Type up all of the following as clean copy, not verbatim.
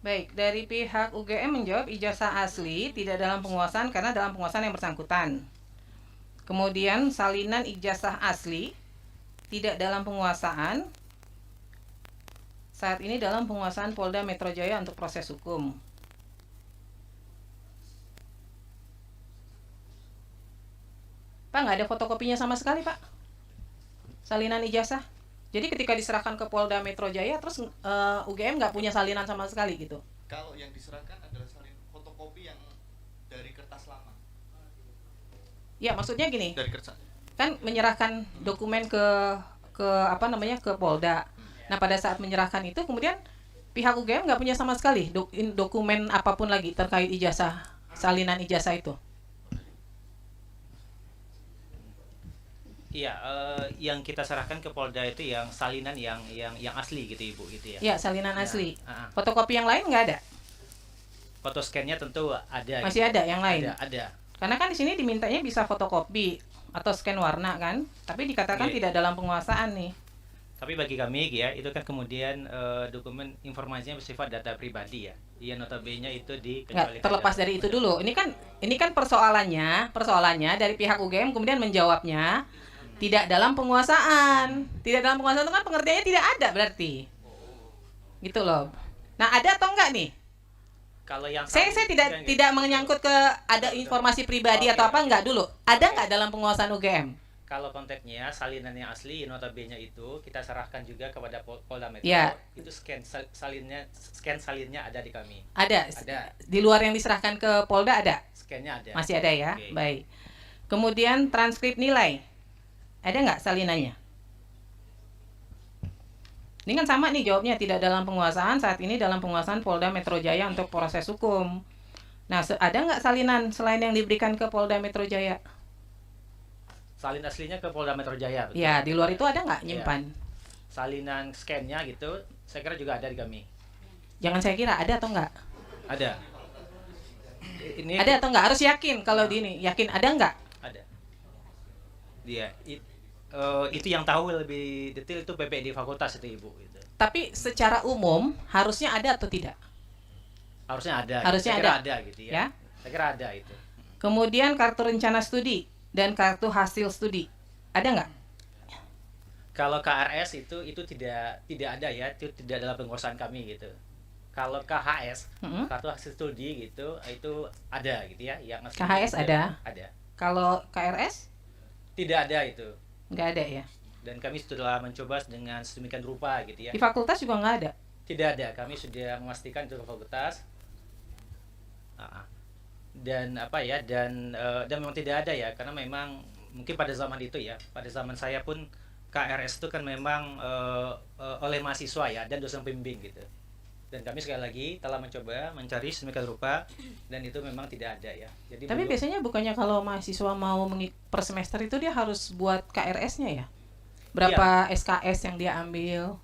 Baik, dari pihak UGM menjawab ijazah asli tidak dalam penguasaan karena dalam penguasaan yang bersangkutan. Kemudian salinan ijazah asli tidak dalam penguasaan, saat ini dalam penguasaan Polda Metro Jaya untuk proses hukum. Pak, nggak ada fotokopinya sama sekali, Pak. Salinan ijazah. Jadi ketika diserahkan ke Polda Metro Jaya, terus UGM nggak punya salinan sama sekali gitu. Kalau yang diserahkan adalah salin fotokopi yang dari kertas lama. Ya, maksudnya gini. Dari kertas. Kan menyerahkan dokumen ke apa namanya ke Polda. Nah, pada saat menyerahkan itu kemudian pihak UGM nggak punya sama sekali dokumen apapun lagi terkait ijazah, salinan ijazah itu. Iya, yang kita serahkan ke Polda itu yang salinan yang asli gitu Ibu gitu ya. Ya, salinan asli. Nah, Fotokopi yang lain nggak ada? foto scan-nya tentu ada. Masih gitu. ada yang lain? Ada. Karena kan di sini dimintanya bisa fotokopi atau scan warna kan, tapi dikatakan tidak dalam penguasaan nih. Tapi bagi kami ya, itu kan kemudian dokumen informasinya bersifat data pribadi ya. Iya, notabene itu Nggak, terlepas dari itu dulu. Ini kan persoalannya dari pihak UGM kemudian menjawabnya tidak dalam penguasaan. Tidak dalam penguasaan itu kan pengertiannya tidak ada berarti. Gitu loh. Nah, ada atau enggak nih? Kalau yang Saya tidak menyangkut ke ada informasi pribadi atau apa enggak dulu. Ada enggak dalam penguasaan UGM? Kalau konteksnya salinan yang asli notabene itu kita serahkan juga kepada Polda Metro. Ya. Itu scan salinnya ada di kami. Ada. Di luar yang diserahkan ke Polda ada? Scan-nya ada. Masih ada ya. Okay. Baik. Kemudian transkrip nilai. Ada nggak salinannya? Ini kan sama nih jawabnya, tidak dalam penguasaan, saat ini dalam penguasaan Polda Metro Jaya untuk proses hukum. Nah, ada nggak salinan selain yang diberikan ke Polda Metro Jaya? Salin aslinya ke Polda Metro Jaya. Betul? Ya, di luar itu ada nggak nyimpan? Ya. Salinan scan-nya gitu, saya kira juga ada di kami. Jangan saya kira, ada atau nggak? Ada. Ada atau nggak? Harus yakin kalau di ini. Yakin ada nggak? Ada. Dia itu yang tahu lebih detail itu PPD fakultas itu Ibu gitu. Tapi secara umum harusnya ada atau tidak? Harusnya ada. Harusnya saya kira ada gitu ya. Saya kira ada itu. Kemudian kartu rencana studi dan kartu hasil studi. Ada nggak? Kalau KRS itu tidak ada ya, itu tidak dalam penguasaan kami gitu. Kalau KHS, kartu hasil studi gitu, itu ada gitu ya, yang KHS ada. Ada. Kalau KRS? Tidak ada itu. Nggak ada ya. Dan kami sudah mencoba dengan sedemikian rupa gitu ya. Di fakultas juga nggak ada. Tidak ada. Kami sudah memastikan itu ke fakultas. Dan memang tidak ada ya, karena memang mungkin pada zaman itu ya, pada zaman saya pun KRS itu kan memang oleh mahasiswa ya dan dosen pembimbing gitu. Dan kami sekali lagi telah mencoba mencari sedemikian rupa dan itu memang tidak ada ya. Jadi tapi biasanya bukannya kalau mahasiswa mau per semester itu dia harus buat KRS-nya ya? Berapa SKS yang dia ambil?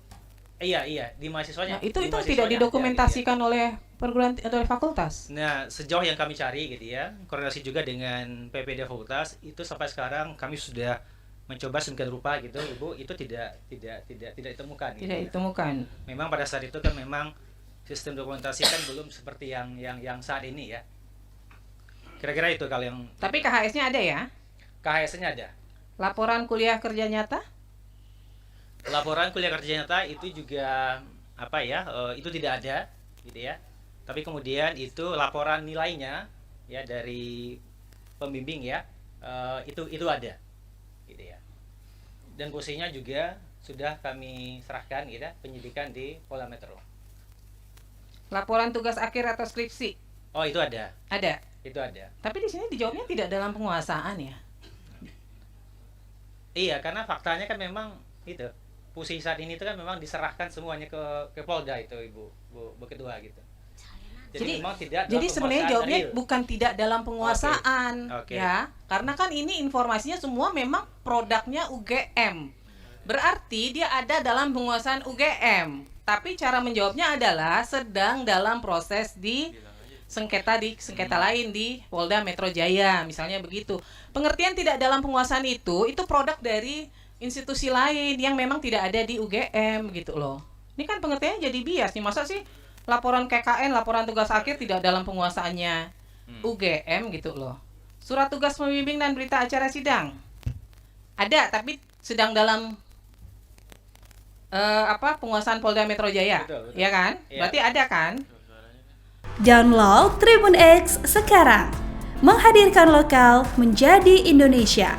Iya, di mahasiswanya. Nah, itu tidak didokumentasikan ada, oleh perguruan atau fakultas. Nah, sejauh yang kami cari gitu ya, koordinasi juga dengan PPD fakultas, itu sampai sekarang kami sudah mencoba sedemikian rupa gitu, Ibu, itu tidak ditemukan. Tidak ditemukan. Memang pada saat itu kan memang sistem dokumentasi kan belum seperti yang saat ini ya. Kira-kira itu kalau yang. Tapi KHS-nya ada ya? KHS-nya ada. Laporan kuliah kerja nyata? Laporan kuliah kerja nyata itu juga itu tidak ada gitu ya. Tapi kemudian itu laporan nilainya ya dari pembimbing ya, itu ada gitu ya. Dan posisinya juga sudah kami serahkan gitu ya, penyidikan di Polda Metro. Laporan tugas akhir atau skripsi? Oh, itu ada. Ada. Itu ada. Tapi di sini dijawabnya tidak dalam penguasaan ya. Iya, karena faktanya kan memang itu. Posisi saat ini itu kan memang diserahkan semuanya ke Polda itu, Bu Ketua gitu. Jadi memang tidak. Jadi sebenarnya jawabnya bukan tidak dalam penguasaan, okay. Ya. Karena kan ini informasinya semua memang produknya UGM. Berarti dia ada dalam penguasaan UGM. Tapi cara menjawabnya adalah sedang dalam proses di sengketa lain di Polda Metro Jaya, misalnya begitu. Pengertian tidak dalam penguasaan itu produk dari institusi lain yang memang tidak ada di UGM gitu loh. Ini kan pengertiannya jadi bias nih, masa sih laporan KKN, laporan tugas akhir tidak dalam penguasaannya UGM gitu loh. Surat tugas pembimbing dan berita acara sidang ada, tapi sedang dalam penguasaan Polda Metro Jaya, Betul. ya kan? Iya. Berarti ada kan? Download Tribun X sekarang, menghadirkan lokal menjadi Indonesia.